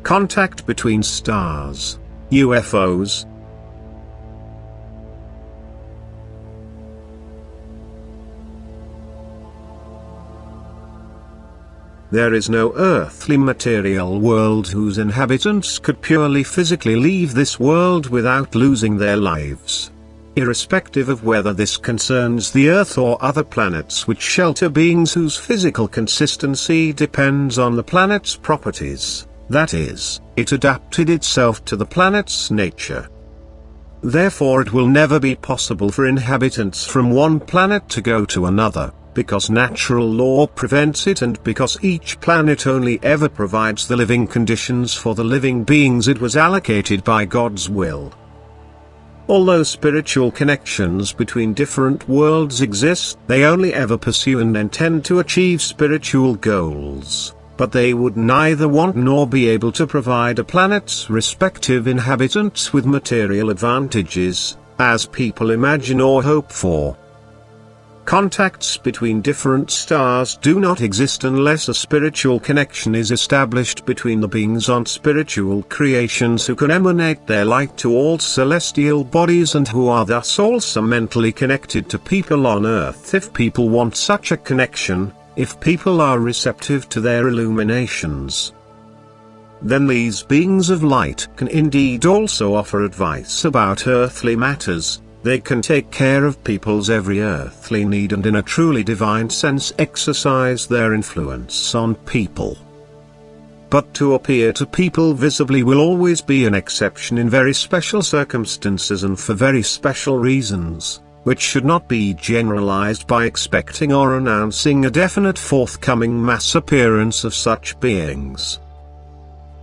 Contact between stars, UFOs. There is no earthly material world whose inhabitants could purely physically leave this world without losing their lives. Irrespective of whether this concerns the Earth or other planets which shelter beings whose physical consistency depends on the planet's properties, that is, it adapted itself to the planet's nature. Therefore it will never be possible for inhabitants from one planet to go to another, because natural law prevents it and because each planet only ever provides the living conditions for the living beings it was allocated by God's will. Although spiritual connections between different worlds exist, they only ever pursue and intend to achieve spiritual goals, but they would neither want nor be able to provide a planet's respective inhabitants with material advantages, as people imagine or hope for. Contacts between different stars do not exist unless a spiritual connection is established between the beings on spiritual creations who can emanate their light to all celestial bodies and who are thus also mentally connected to people on Earth. If people want such a connection, if people are receptive to their illuminations, then these beings of light can indeed also offer advice about earthly matters. They can take care of people's every earthly need and in a truly divine sense exercise their influence on people. But to appear to people visibly will always be an exception in very special circumstances and for very special reasons, which should not be generalized by expecting or announcing a definite forthcoming mass appearance of such beings.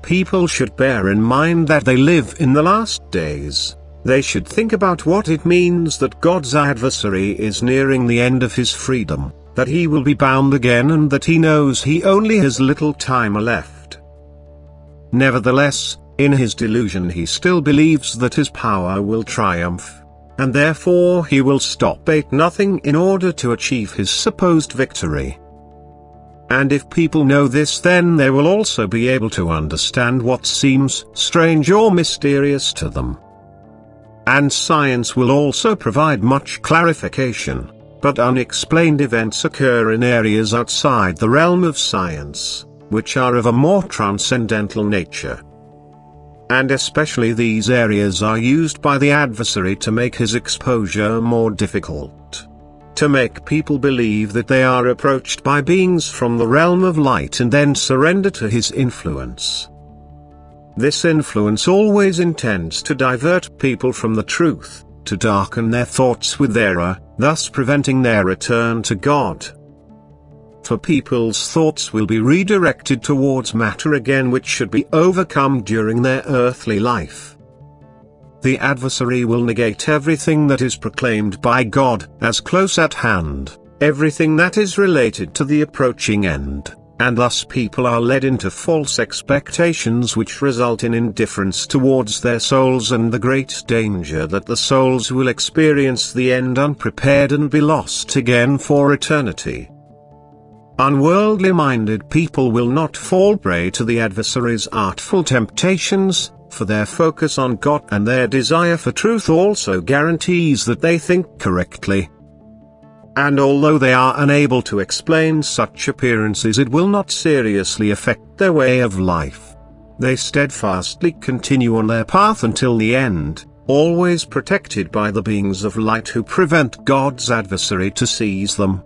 People should bear in mind that they live in the last days. They should think about what it means that God's adversary is nearing the end of his freedom, that he will be bound again and that he knows he only has little time left. Nevertheless, in his delusion he still believes that his power will triumph, and therefore he will stop at nothing in order to achieve his supposed victory. And if people know this, then they will also be able to understand what seems strange or mysterious to them. And science will also provide much clarification, but unexplained events occur in areas outside the realm of science, which are of a more transcendental nature. And especially these areas are used by the adversary to make his exposure more difficult. To make people believe that they are approached by beings from the realm of light and then surrender to his influence. This influence always intends to divert people from the truth, to darken their thoughts with error, thus preventing their return to God. For people's thoughts will be redirected towards matter again, which should be overcome during their earthly life. The adversary will negate everything that is proclaimed by God as close at hand, everything that is related to the approaching end. And thus people are led into false expectations which result in indifference towards their souls and the great danger that the souls will experience the end unprepared and be lost again for eternity. Unworldly-minded people will not fall prey to the adversary's artful temptations, for their focus on God and their desire for truth also guarantees that they think correctly. And although they are unable to explain such appearances, it will not seriously affect their way of life. They steadfastly continue on their path until the end, always protected by the beings of light who prevent God's adversary to seize them.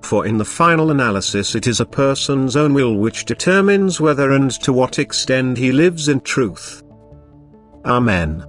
For in the final analysis it is a person's own will which determines whether and to what extent he lives in truth. Amen.